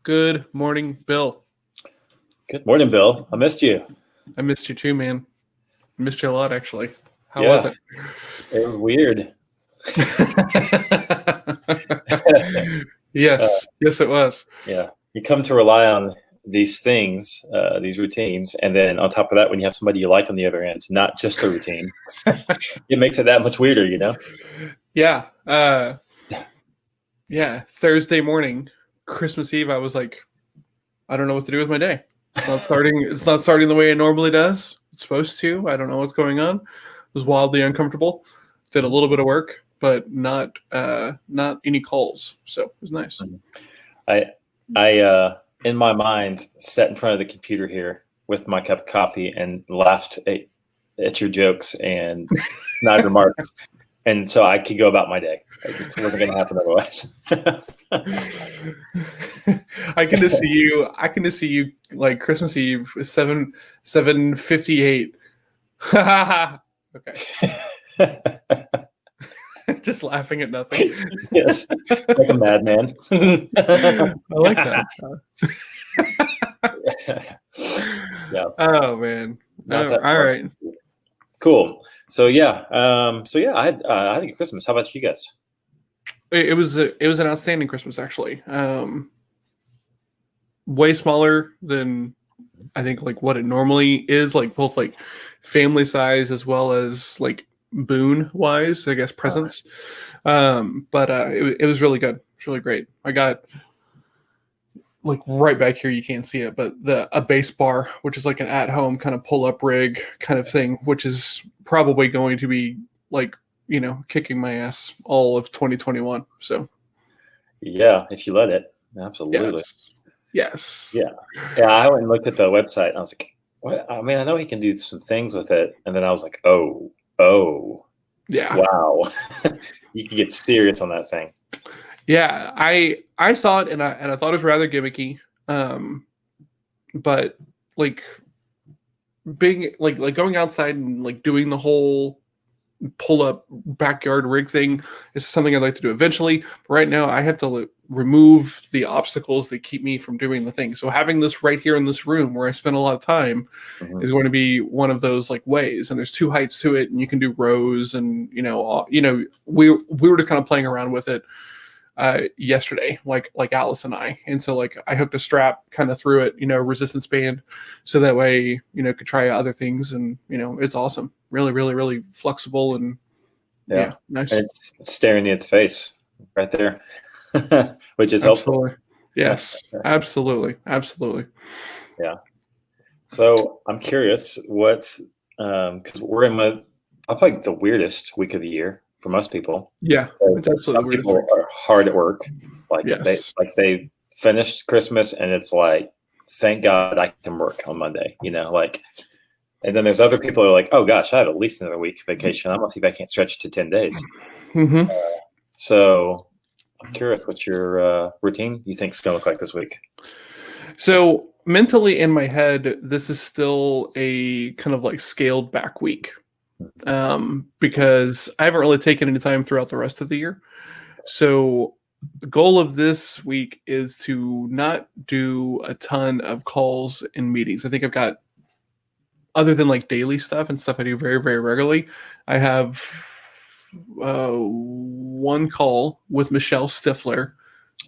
Good morning, Bill. Good morning, Bill. I missed you. I missed you too, man. I missed you a lot, actually. How Yeah. was it? It was weird. Yes, it was. Yeah. You come to rely on these things, these routines, and then on top of that, when you have somebody you like on the other end, not just a routine, it makes it that much weirder, you know? Yeah. Thursday morning, Christmas Eve, I was like, I don't know what to do with my day. It's not starting the way it normally does. It's supposed to. I don't know what's going on. It was wildly uncomfortable. Did a little bit of work, but not any calls. So it was nice. I in my mind sat in front of the computer here with my cup of coffee and laughed at your jokes and snide remarks, and so I could go about my day. It wasn't going to happen otherwise. I can just see you like Christmas Eve, 7:58. Okay. Just laughing at nothing. Yes, like a madman. I like that. Yeah. Oh man. All right. Cool. So yeah. I had a good Christmas. How about you guys? It was an outstanding Christmas, actually. Way smaller than I think like what it normally is, like both like family size as well as like boon wise, I guess, presents. But it was really good. It's really great. I got like right back here, you can't see it, but a bass bar, which is like an at-home kind of pull-up rig kind of thing, which is probably going to be like, you know, kicking my ass all of 2021. So yeah, if you let it. Absolutely. Yes. Yeah. I went and looked at the website and I was like, what? I mean, I know he can do some things with it. And then I was like, oh, yeah, wow. You can get serious on that thing. Yeah, I saw it and I thought it was rather gimmicky. But like being like going outside and like doing the whole pull up backyard rig thing is something I'd like to do eventually. But right now I have to remove the obstacles that keep me from doing the thing. So having this right here in this room where I spend a lot of time is going to be one of those like ways. And there's two heights to it, and you can do rows, and we were just kind of playing around with it yesterday, like Alice and I. And so like I hooked a strap kind of through it, resistance band, so that way, could try other things. And, it's awesome. Really, really, really flexible and yeah nice. And it's staring you at the face right there, which is helpful. Yes, absolutely. Yeah. So I'm curious what's, because we're in probably the weirdest week of the year for most people. Yeah, it's absolutely some people are hard at work. Like they finished Christmas and it's like, thank God I can work on Monday. And then there's other people who are like, oh gosh, I have at least another week vacation. I'm gonna see if I can't stretch it to 10 days. So I'm curious what your routine you think is gonna look like this week. So mentally in my head, this is still a kind of like scaled back week. Because I haven't really taken any time throughout the rest of the year. So the goal of this week is to not do a ton of calls and meetings. I think I've got, other than like daily stuff and stuff I do very, very regularly, I have one call with Michelle Stifler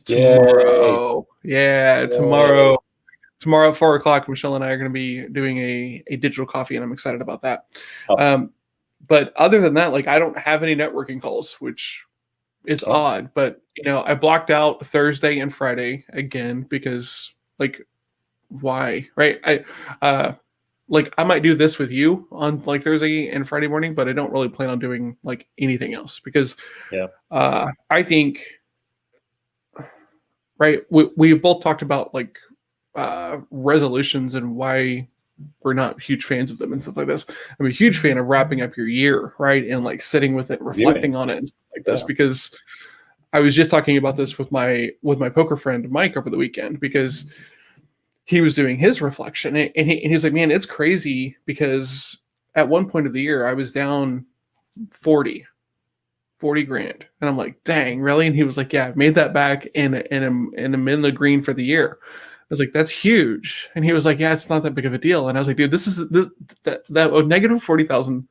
tomorrow. Tomorrow at 4:00, Michelle and I are going to be doing a digital coffee, and I'm excited about that. But other than that, like I don't have any networking calls, which is odd. But I blocked out Thursday and Friday again because like why, right? I might do this with you on like Thursday and Friday morning, but I don't really plan on doing like anything else because I think right we both talked about like resolutions and why we're not huge fans of them and stuff like this. I'm a huge fan of wrapping up your year, right? And like sitting with it, reflecting on it and stuff like this, because I was just talking about this with my poker friend, Mike, over the weekend, because he was doing his reflection and he's like, man, it's crazy because at one point of the year I was down 40 40 grand. And I'm like, dang, really? And he was like, yeah, I made that back and I'm in the green for the year. I was like, that's huge. And he was like, yeah, it's not that big of a deal. And I was like, dude, that negative 40,000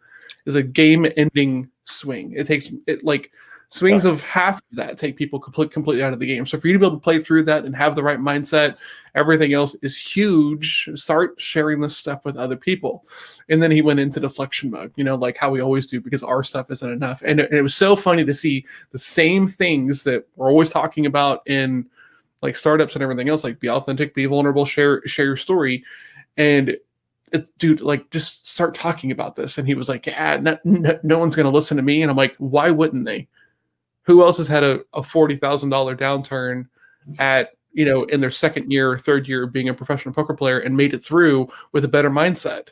is a game ending swing. It takes it like swings of half of that take people completely out of the game. So for you to be able to play through that and have the right mindset, everything else is huge. Start sharing this stuff with other people. And then he went into deflection mode, like how we always do, because our stuff isn't enough. And it was so funny to see the same things that we're always talking about in like startups and everything else, like be authentic, be vulnerable, share your story. And dude, like just start talking about this. And he was like, yeah, no one's going to listen to me. And I'm like, why wouldn't they? Who else has had a $40,000 downturn at, in their second year or third year of being a professional poker player and made it through with a better mindset?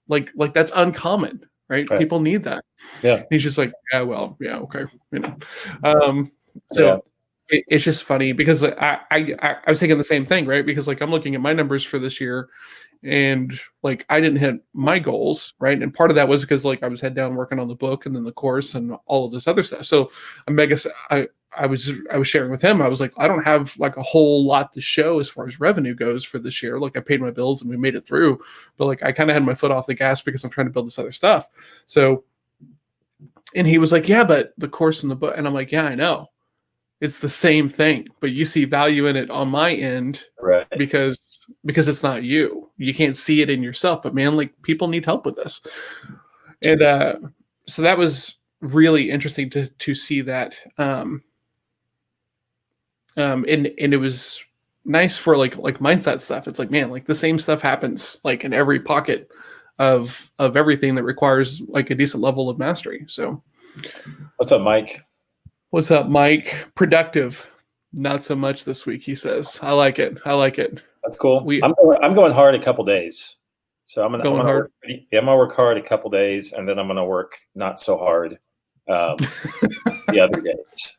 Like that's uncommon, right? People need that. Yeah. And he's just like, yeah, well, yeah, okay. So it's just funny because I was thinking the same thing, right? Because like I'm looking at my numbers for this year and like I didn't hit my goals, right? And part of that was because like I was head down working on the book and then the course and all of this other stuff. So I was sharing with him, I was like, I don't have like a whole lot to show as far as revenue goes for this year. Like I paid my bills and we made it through, but like I kind of had my foot off the gas because I'm trying to build this other stuff. So, and he was like, yeah, but the course and the book, and I'm like, yeah, I know. It's the same thing, but you see value in it on my end, right? Because it's not you. You can't see it in yourself. But man, like people need help with this, and so that was really interesting to see that. And it was nice for like mindset stuff. It's like, man, like the same stuff happens like in every pocket of everything that requires like a decent level of mastery. So, what's up, Mike? What's up, Mike? Productive. Not so much this week, he says. I like it. That's cool. I'm going hard a couple days. So I'm gonna work hard a couple days, and then I'm gonna work not so hard the other days.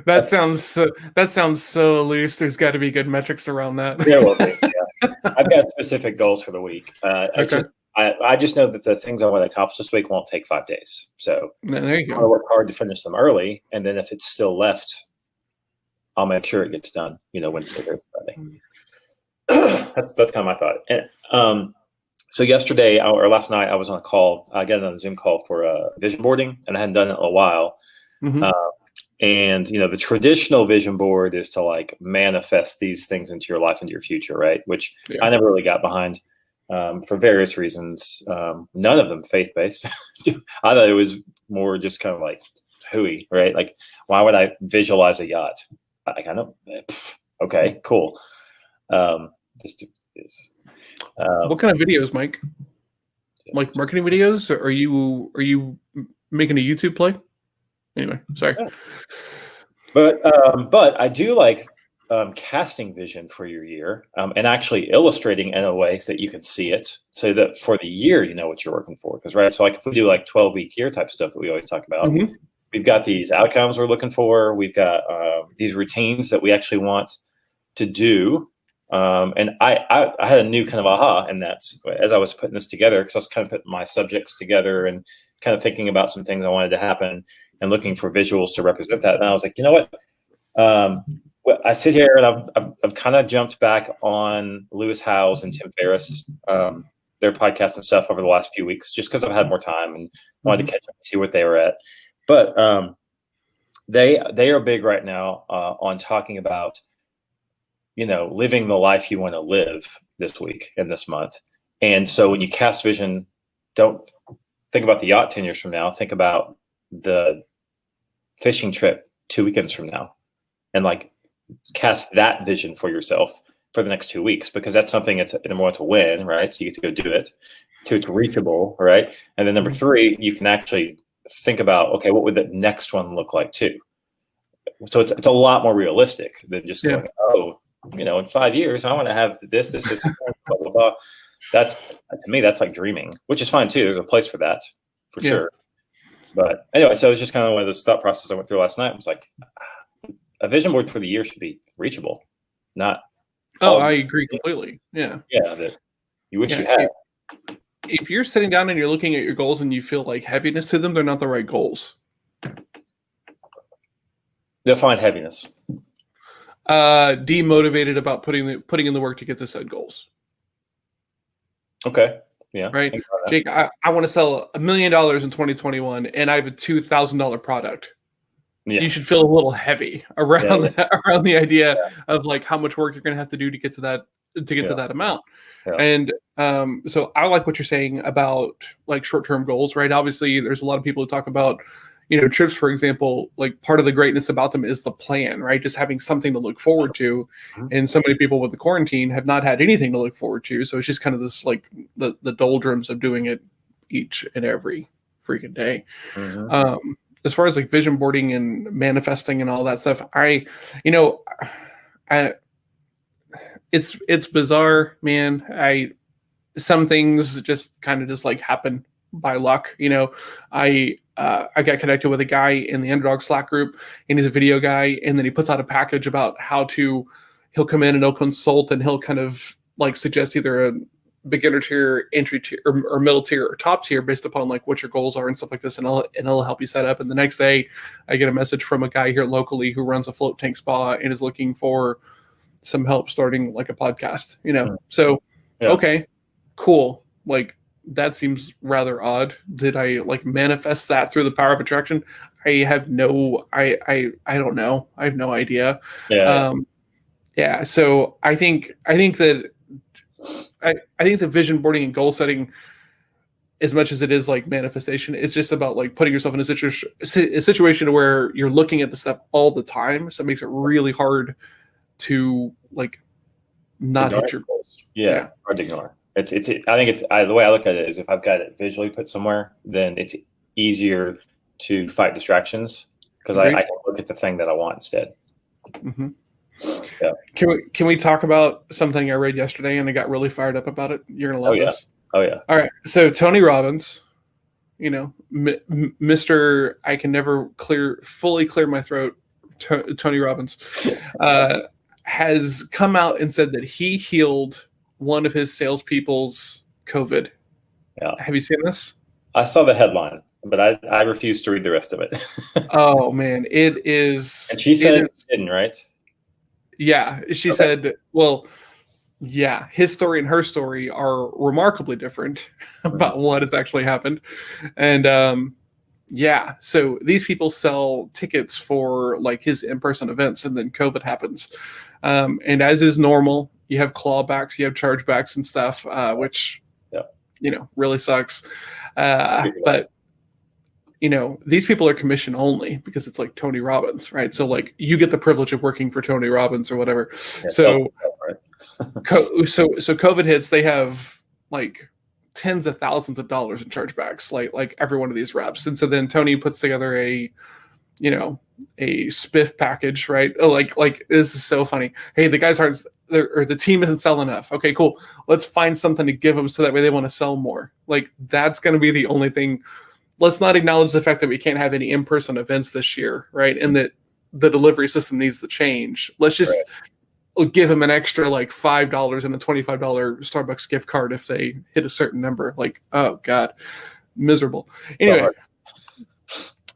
That sounds so loose. There's got to be good metrics around that. There will be. Yeah. I've got specific goals for the week. Okay. I just know that the things I want to accomplish this week won't take 5 days. So there you go. I'll work hard to finish them early, and then if it's still left, I'll make sure it gets done. Wednesday or Friday. That's kind of my thought. And so yesterday or last night, I was on a call. I got on a Zoom call for vision boarding, and I hadn't done it in a while. Mm-hmm. And the traditional vision board is to like manifest these things into your life, into your future, right? Which I never really got behind. For various reasons, none of them faith-based. I thought it was more just kind of like hooey, right? Like, why would I visualize a yacht? I kind of, okay, cool. Just is. What kind of videos, Mike? Like marketing videos? Or are you making a YouTube play? Anyway, sorry. But I do like casting vision for your year and actually illustrating in a way so that you can see it, so that for the year you know what you're working for. Because right, so like if we do like 12-week year type stuff that we always talk about, mm-hmm. We've got these outcomes we're looking for. We've got these routines that we actually want to do. And I had a new kind of aha, and that's as I was putting this together, because I was kind of putting my subjects together and kind of thinking about some things I wanted to happen and looking for visuals to represent that. And I was like, you know what? I sit here and I've kind of jumped back on Lewis Howes and Tim Ferriss, their podcast and stuff over the last few weeks, just because I've had more time and wanted to catch up and see what they were at. But they are big right now on talking about, living the life you want to live this week and this month. And so when you cast vision, don't think about the yacht 10 years from now. Think about the fishing trip 2 weekends from now, and like cast that vision for yourself for the next 2 weeks, because that's something it's number one to win, right? So you get to go do it. Two, it's reachable, right? And then number three, you can actually think about, okay, what would the next one look like too? So it's a lot more realistic than just going, in 5 years, I want to have this, blah, blah, blah. That's, to me, that's like dreaming, which is fine too. There's a place for that, for sure. But anyway, so it was just kind of one of those thought processes I went through last night. I was like, a vision board for the year should be reachable, not. I agree completely. Yeah. Yeah, that you wish you had. If you're sitting down and you're looking at your goals and you feel like heaviness to them, they're not the right goals. Define heaviness. Demotivated about putting in the work to get the said goals. Okay. Yeah. Right. Jake, I want to sell $1 million in 2021 and I have a $2,000 product. Yeah. You should feel a little heavy around around the idea of like how much work you're going to have to do to get to that to that amount. Yeah. And so I like what you're saying about like short-term goals, right? Obviously, there's a lot of people who talk about, trips, for example, like part of the greatness about them is the plan, right? Just having something to look forward to. Mm-hmm. And so many people with the quarantine have not had anything to look forward to. So it's just kind of this like the doldrums of doing it each and every freaking day. Mm-hmm. As far as like vision boarding and manifesting and all that stuff, it's bizarre, man. Some things just kind of just like happen by luck. I got connected with a guy in the Underdog Slack group, and he's a video guy, and then he puts out a package about he'll come in and he'll consult, and he'll kind of like suggest either a beginner tier, entry tier, or middle tier, or top tier based upon like what your goals are and stuff like this, and it'll help you set up. And the next day, I get a message from a guy here locally who runs a float tank spa and is looking for some help starting like a podcast. So okay, cool. Like that seems rather odd. Did I like manifest that through the power of attraction? I have no. I don't know. I have no idea. Yeah. So I think that. I think the vision boarding and goal setting, as much as it is like manifestation, it's just about like putting yourself in a situation where you're looking at the stuff all the time. So it makes it really hard to like not hit your goals. Yeah. Hard to ignore. I think the way I look at it is if I've got it visually put somewhere, then it's easier to fight distractions because I can look at the thing that I want instead. Mm-hmm. Yeah. Can we talk about something I read yesterday and I got really fired up about it? You're gonna love this. Oh yeah. All right. So Tony Robbins, Mr. I can never fully clear my throat. Tony Robbins has come out and said that he healed one of his salespeople's COVID. Yeah. Have you seen this? I saw the headline, but I refuse to read the rest of it. Oh man, it is. And she said it didn't, right? Yeah, she said, well, yeah, his story and her story are remarkably different about what has actually happened. And yeah, so these people sell tickets for like his in-person events, and then COVID happens. And as is normal, you have clawbacks, you have chargebacks and stuff, which, really sucks. But these people are commission only because it's like Tony Robbins, right? So like you get the privilege of working for Tony Robbins or whatever. Yeah, so COVID hits, they have like tens of thousands of dollars in chargebacks, like every one of these reps. And so then Tony puts together a spiff package, right? Oh, like this is so funny. Hey, the guys aren't, or the team isn't selling enough. Okay, cool. Let's find something to give them so that way they want to sell more. Like that's going to be the only thing. Let's not acknowledge the fact that we can't have any in-person events this year, right? And that the delivery system needs to change. Let's just give them an extra like $5 and a $25 Starbucks gift card if they hit a certain number. Like, oh God, miserable. Anyway,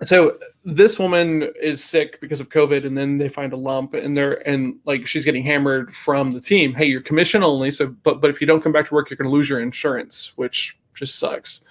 so this woman is sick because of COVID, and then they find a lump, and like she's getting hammered from the team. Hey, you're commission only, so but if you don't come back to work, you're going to lose your insurance, which just sucks.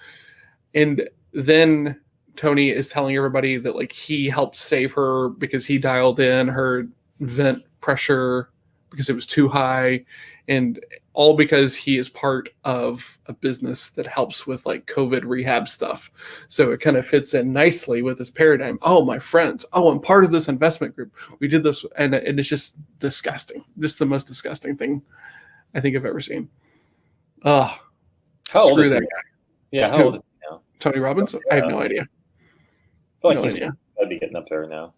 And then Tony is telling everybody that like he helped save her because he dialed in her vent pressure because it was too high, and all because he is part of a business that helps with like COVID rehab stuff. So it kind of fits in nicely with this paradigm. Oh, my friends. Oh, I'm part of this investment group. We did this, and it's just disgusting. Just the most disgusting thing I think I've ever seen. Oh, how old is that guy? Yeah, how old is he now? Tony Robbins? I have no idea. I feel like he's gotta be getting up there now.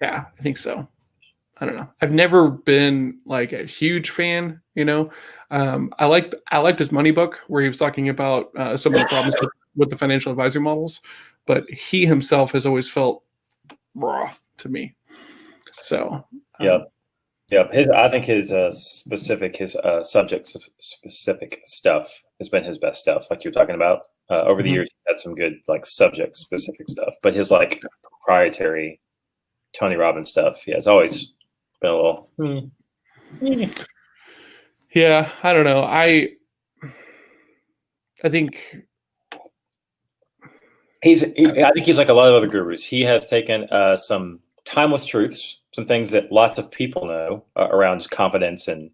Yeah, I think so. I don't know. I've never been like a huge fan, I liked his money book where he was talking about some of the problems with the financial advisory models, but he himself has always felt raw to me. So yeah. I think his subject specific stuff has been his best stuff. Like you're talking about over the years, he's had some good like subject specific stuff, but his like proprietary Tony Robbins stuff. Yeah, it's always been a little. Yeah, I don't know. I think I think he's like a lot of other gurus. He has taken some timeless truths, some things that lots of people know around confidence and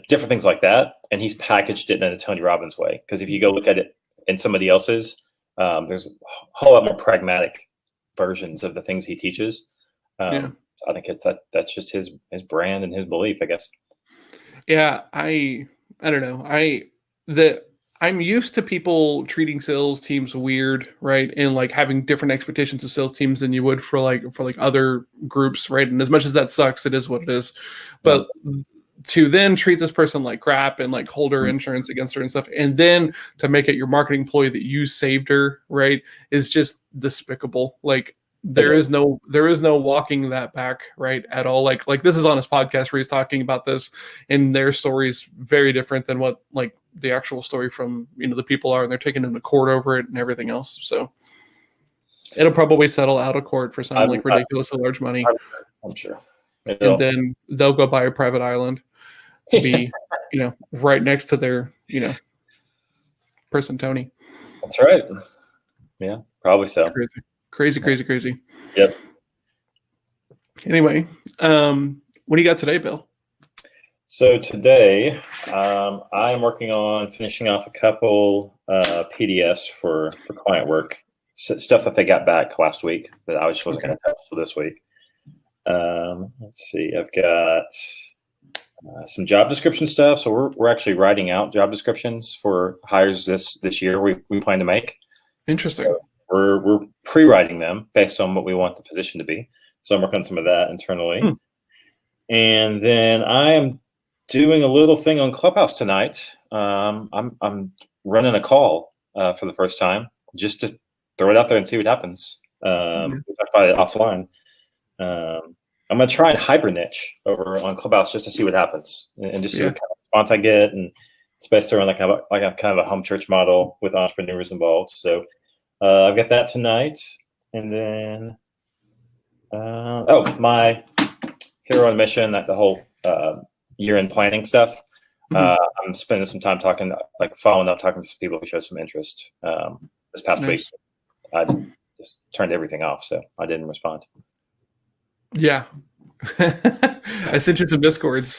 different things like that, and he's packaged it in a Tony Robbins way. Because if you go look at it in somebody else's, there's a whole lot more pragmatic versions of the things he teaches. yeah. I think that's just his brand and his belief, I guess. Yeah, I don't know. I'm used to people treating sales teams weird, right? And like having different expectations of sales teams than you would for other groups, right? And as much as that sucks, it is what it is. But to then treat this person like crap and like hold her insurance against her and stuff, and then to make it your marketing employee that you saved her, right, is just despicable. Like there is no walking that back, right, at all. Like this is on his podcast where he's talking about this, and their story is very different than what like the actual story from the people are, and they're taking him to court over it and everything else. So it'll probably settle out of court for some ridiculously large money. I'm sure. And then they'll go buy a private island to be, right next to their, person Tony. That's right. Yeah, probably so. Crazy. Yep. Anyway, what do you got today, Bill? So today, I'm working on finishing off a couple PDFs for client work, stuff that they got back last week that I just wasn't going to touch till this week. Let's see. I've got some job description stuff. So we're actually writing out job descriptions for hires this year. We plan to make. Interesting. So we're pre-writing them based on what we want the position to be. So I'm working on some of that internally, and then I am doing a little thing on Clubhouse tonight. I'm running a call for the first time just to throw it out there and see what happens. We talked about it offline. I'm going to try and hyper niche over on Clubhouse just to see what happens and just see what kind of response I get. And it's based around like a kind of a home church model with entrepreneurs involved. So I've got that tonight. And then, my Hero on Mission, the whole year-end planning stuff. I'm spending some time talking to some people who showed some interest. This past week, I just turned everything off, so I didn't respond. Yeah. I sent you some Discords.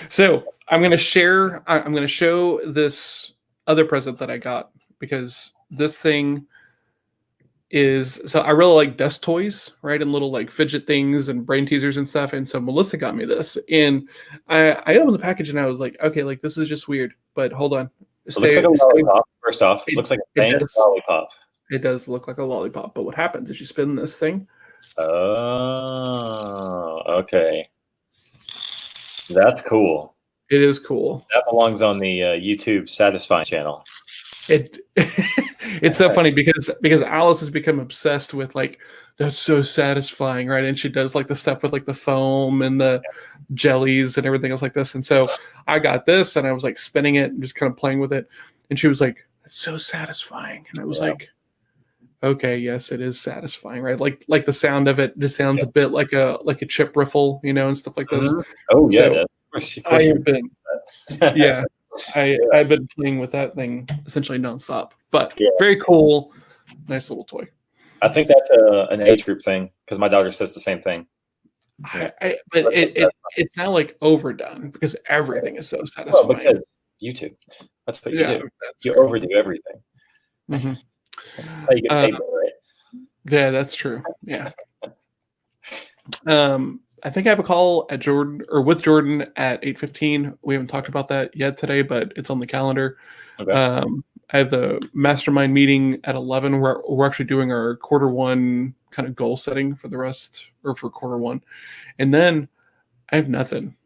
So I'm going to show this other present that I got, because this thing so I really like desk toys, right? And little like fidget things and brain teasers and stuff. And so Melissa got me this, and I opened the package and I was like, okay, like this is just weird, but hold on. It looks like a lollipop. First off, it looks like a banked lollipop. It does look like a lollipop, but what happens is you spin this thing. Oh, okay. That's cool. It is cool. That belongs on the YouTube Satisfying channel. It's so funny because Alice has become obsessed with like, that's so satisfying, right? And she does like the stuff with like the foam and the jellies and everything else like this. And so I got this and I was like spinning it and just kind of playing with it. And she was like, it's so satisfying. And I was like, okay, yes, it is satisfying, right? Like the sound of it just sounds a bit like a chip riffle, and stuff like this. Oh yeah, so I have been, I've been playing with that thing essentially nonstop. But very cool, nice little toy. I think that's an age group thing because my daughter says the same thing. But it's now like overdone because everything is so satisfying. Well, because YouTube, that's what you do. You overdo everything. Mm-hmm. How you get paid for it. Yeah, that's true. Yeah. I think I have a call with Jordan at 8:15. We haven't talked about that yet today, but it's on the calendar. Okay. I have the mastermind meeting at 11. We're actually doing our quarter one kind of goal setting for the rest, or for quarter one. And then I have nothing.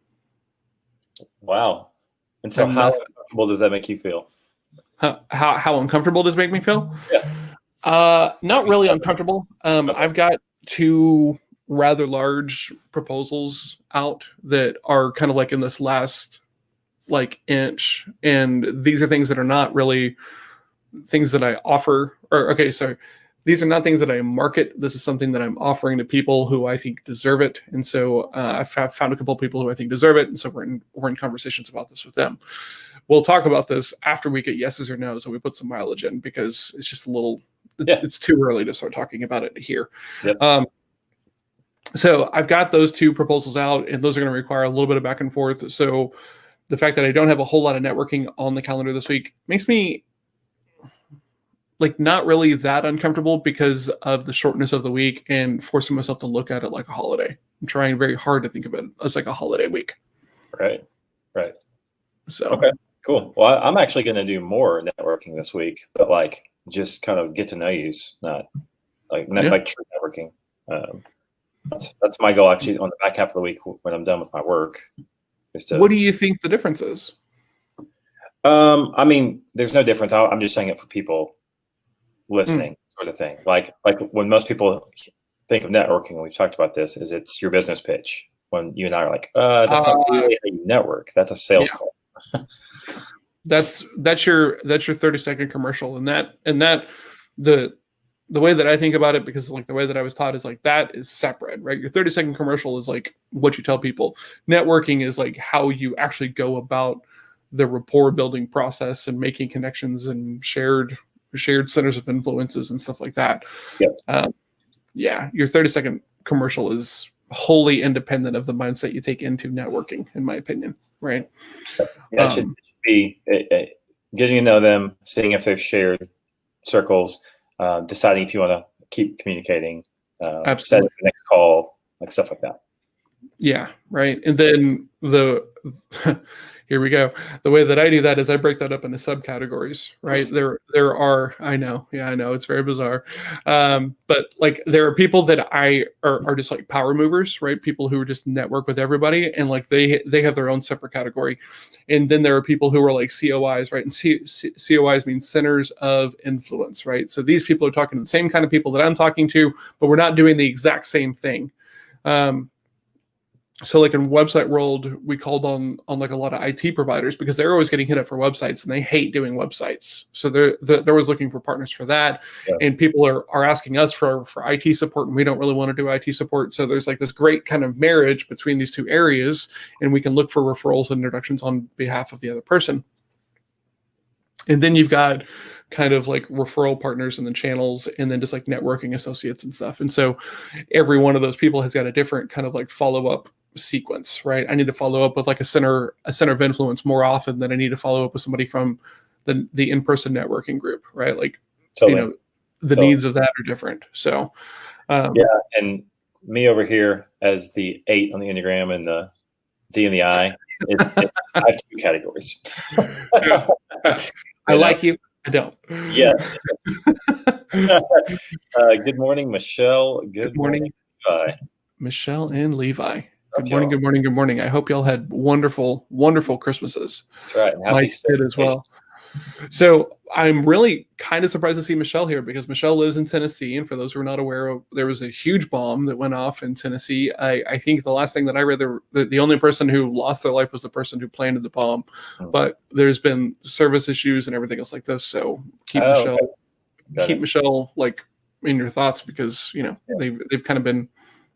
Wow. And so how uncomfortable does that make you feel? How uncomfortable does it make me feel? Yeah. Not really uncomfortable. I've got 2 rather large proposals out that are kind of like in this last like inch, and these are things that are not really things that I offer, or okay, sorry, these are not things that I market. This is something that I'm offering to people who I think deserve it. And so I've found a couple of people who I think deserve it. And so we're in conversations about this with them. We'll talk about this after we get yeses or nos, so we put some mileage in, because it's just a little, it's too early to start talking about it here. Yep. So I've got those two proposals out, and those are going to require a little bit of back and forth. So the fact that I don't have a whole lot of networking on the calendar this week makes me like not really that uncomfortable because of the shortness of the week and forcing myself to look at it like a holiday. I'm trying very hard to think of it as like a holiday week. Right. So okay, cool. Well, I'm actually going to do more networking this week, but like just kind of get to know you, not like true networking. That's my goal actually on the back half of the week when I'm done with my work. What do you think the difference is? I mean, there's no difference. I'm just saying it for people listening, sort of thing. Like when most people think of networking, we've talked about this, is it's your business pitch. When you and I are like, that's not really how you network. That's a sales call. That's your 30-second commercial, and that the way that I think about it, because like the way that I was taught is like that is separate, right? Your 30-second commercial is like what you tell people. Networking is like how you actually go about the rapport building process and making connections and shared centers of influences and stuff like that. Your 30-second commercial is wholly independent of the mindset you take into networking, in my opinion, right? It should be getting to know them, seeing if they've shared circles, deciding if you want to keep communicating, setting the next call, like stuff like that. Yeah, right. And then here we go. The way that I do that is I break that up into subcategories, right? There are, I know, it's very bizarre. But like there are people that are just like power movers, right? People who just network with everybody, and like they have their own separate category. And then there are people who are like COIs, right? And COIs means centers of influence, right? So these people are talking to the same kind of people that I'm talking to, but we're not doing the exact same thing. So like in website world, we called on like a lot of IT providers because they're always getting hit up for websites and they hate doing websites. So they're always looking for partners for that. Yeah. And people are asking us for IT support, and we don't really want to do IT support. So there's like this great kind of marriage between these two areas, and we can look for referrals and introductions on behalf of the other person. And then you've got kind of like referral partners and then channels, and then just like networking associates and stuff. And so every one of those people has got a different kind of like follow-up sequence, right? I need to follow up with like a center of influence more often than I need to follow up with somebody from the in-person networking group, right? Like, totally. The needs of that are different. So, and me over here as the 8 on the Enneagram and the D and the I, I have 2 categories. I like you. I don't. Yeah. Good morning, Michelle. Good morning, Levi. Michelle and Levi. Good morning, good morning, good morning. I hope y'all had wonderful, wonderful Christmases. That's right. Happy Mike did as well. So I'm really kind of surprised to see Michelle here, because Michelle lives in Tennessee. And for those who are not aware, there was a huge bomb that went off in Tennessee. I think the last thing that I read, the only person who lost their life was the person who planted the bomb. But there's been service issues and everything else like this. So keep Michelle like in your thoughts, because they've kind of been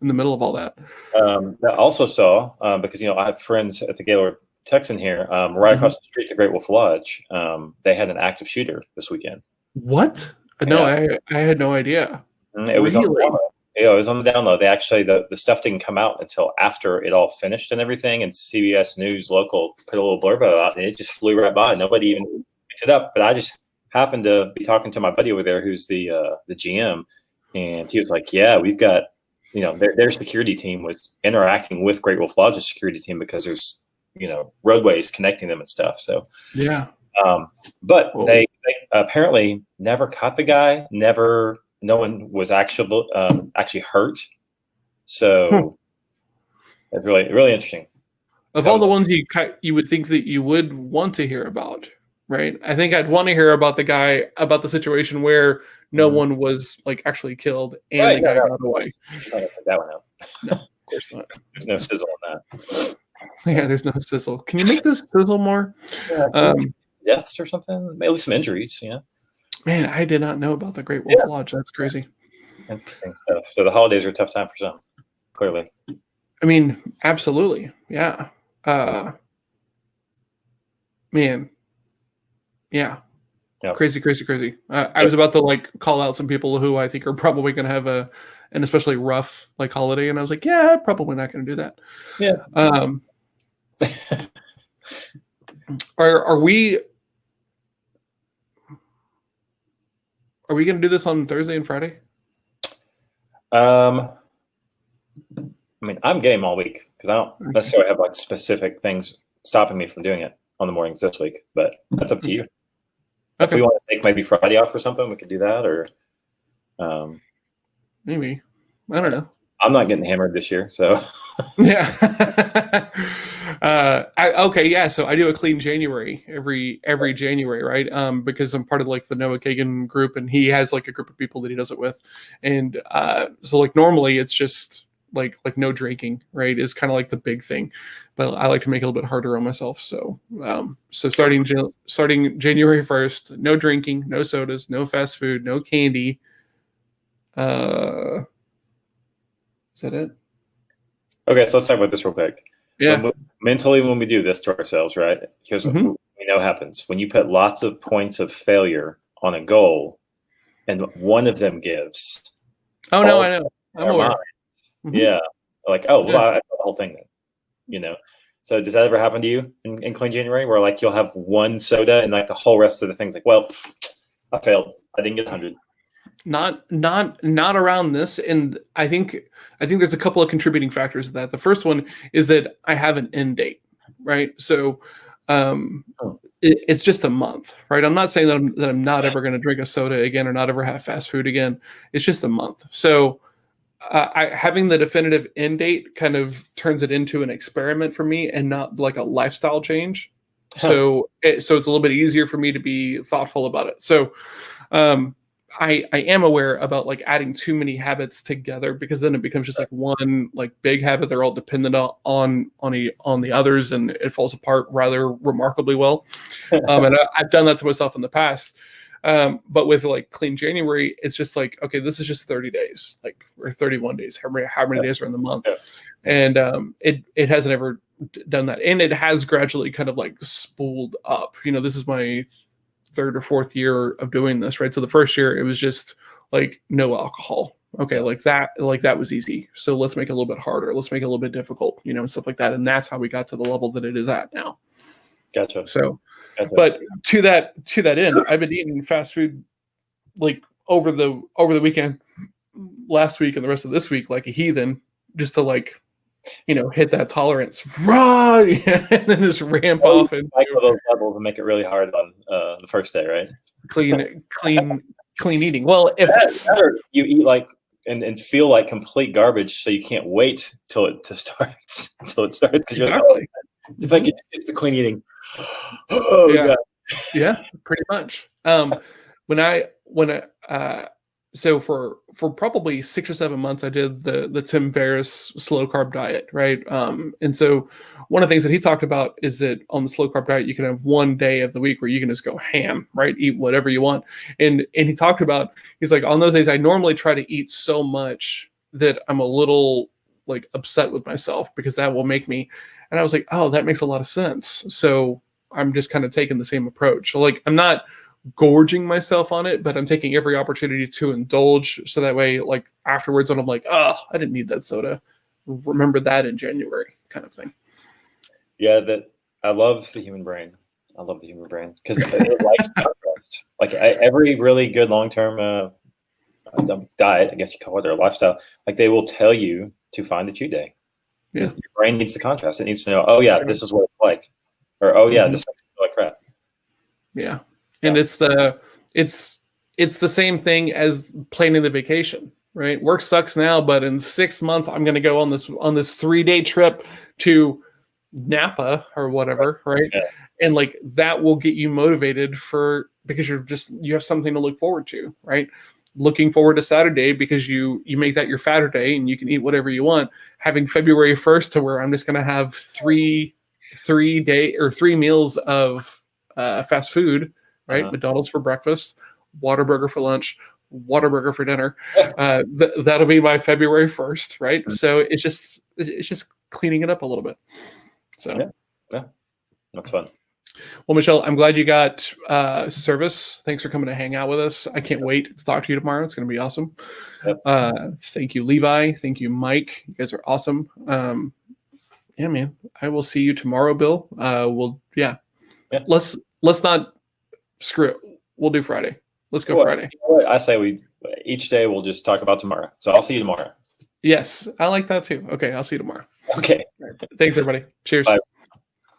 in the middle of all that. I also saw, because I have friends at the Gaylord Texan here, right across the street, the Great Wolf Lodge. They had an active shooter this weekend. What? No, I had no idea. It was on the download. Yeah, it was on the download. They actually the stuff didn't come out until after it all finished and everything. And CBS News Local put a little blurb out, and it just flew right by. Nobody even picked it up. But I just happened to be talking to my buddy over there, who's the GM, and he was like, "Yeah, we've got." Their security team was interacting with Great Wolf Lodge's security team because there's, roadways connecting them and stuff. So, yeah. But they apparently never caught the guy. No one was actually hurt. So it's really, really interesting. Of all the ones you would think that you would want to hear about, right? I think I'd want to hear about the situation where no one was like actually killed and the guy got away. That one out. No, of course not. There's no sizzle on that. Yeah, there's no sizzle. Can you make this sizzle more? Deaths or something? Maybe some injuries. Yeah. Man, I did not know about the Great Wolf Lodge. That's crazy. Interesting stuff. So the holidays are a tough time for some, clearly. I mean, absolutely. Yeah. Man. Yeah. Yep. Crazy. I was about to like call out some people who I think are probably going to have an especially rough like holiday. And I was like, yeah, probably not going to do that. Yeah. Are we going to do this on Thursday and Friday? I mean, I'm game all week because I don't necessarily have like specific things stopping me from doing it on the mornings this week, but that's up to you. If we want to take maybe Friday off or something, we could do that, or maybe. I don't know. I'm not getting hammered this year, so yeah. So I do a clean January every January, right? Because I'm part of like the Noah Kagan group, and he has like a group of people that he does it with, and so like normally it's just like no drinking, right? Is kind of like the big thing, but I like to make it a little bit harder on myself. So starting January 1st, no drinking, no sodas, no fast food, no candy. Is that it? Okay, so let's talk about this real quick. Yeah. Mentally, when we do this to ourselves, right? Here's what we know happens. When you put lots of points of failure on a goal and one of them gives. Oh, no, I know. I'm aware. Yeah. Like, oh, well, I got the whole thing then, you know? So does that ever happen to you in clean January where like you'll have one soda and like the whole rest of the things like, well, I failed. I didn't get 100. Not around this, and I think there's a couple of contributing factors to that. The first one is that I have an end date, right? So it's just a month, right? I'm not saying that I'm not ever going to drink a soda again or not ever have fast food again. It's just a month. So having the definitive end date kind of turns it into an experiment for me and not like a lifestyle change. So it's a little bit easier for me to be thoughtful about it. So I am aware about like adding too many habits together, because then it becomes just like one like big habit. They're all dependent on the others, and it falls apart rather remarkably well. And I've done that to myself in the past. But with like clean January, it's just like, okay, this is just 30 days, like, or 31 days, how many days are in the month. And it hasn't ever done that. And it has gradually kind of like spooled up. This is my third or fourth year of doing this, right? So the first year it was just like no alcohol. Okay, like that was easy. So let's make it a little bit harder. Let's make it a little bit difficult, and stuff like that. And that's how we got to the level that it is at now. Gotcha. So, but to that end, I've been eating fast food like over the weekend, last week and the rest of this week, like a heathen, just to like, hit that tolerance, right? And then just ramp off into those levels and make it really hard on the first day, right? Clean eating. Well, if you eat like and feel like complete garbage, so you can't wait till it starts. Exactly. Like, if I could get the clean eating. Oh yeah. God. Yeah, pretty much. So for probably 6 or 7 months, I did the Tim Ferriss slow carb diet, right? And so one of the things that he talked about is that on the slow carb diet, you can have one day of the week where you can just go ham, right? Eat whatever you want. And he talked about, he's like, on those days, I normally try to eat so much that I'm a little like upset with myself, because that will make me. And I was like, oh, that makes a lot of sense. So I'm just kind of taking the same approach. So like, I'm not gorging myself on it, but I'm taking every opportunity to indulge, so that way, like afterwards, when I'm like, oh, I didn't need that soda, remember that in January, kind of thing. Yeah, that I love the human brain. I love the human brain because it likes contrast. Like every really good long-term diet, I guess you call it, or lifestyle, like they will tell you to find the cheat day. Yeah. Your brain needs the contrast. It needs to know, oh yeah, this is what it's like, or oh yeah, this makes me feel like crap. Yeah. And it's the same thing as planning the vacation, right? Work sucks now, but in 6 months, I'm going to go on this 3-day trip to Napa or whatever, right? Yeah. And like that will get you motivated because you have something to look forward to, right? Looking forward to Saturday because you make that your Saturday and you can eat whatever you want. Having February 1st to where I'm just going to have three meals of fast food. Right, McDonald's for breakfast, Whataburger for lunch, Whataburger for dinner. That'll be my February 1st, right? So it's just cleaning it up a little bit. So yeah, that's fun. Well, Michelle, I'm glad you got service. Thanks for coming to hang out with us. I can't wait to talk to you tomorrow. It's going to be awesome. Yep. Thank you, Levi. Thank you, Mike. You guys are awesome. Yeah, man. I will see you tomorrow, Bill. Let's not screw it. We'll do Friday. Let's go Friday. I say each day we'll just talk about tomorrow. So I'll see you tomorrow. Yes, I like that too. Okay, I'll see you tomorrow. Okay. Thanks, everybody. Cheers. Bye.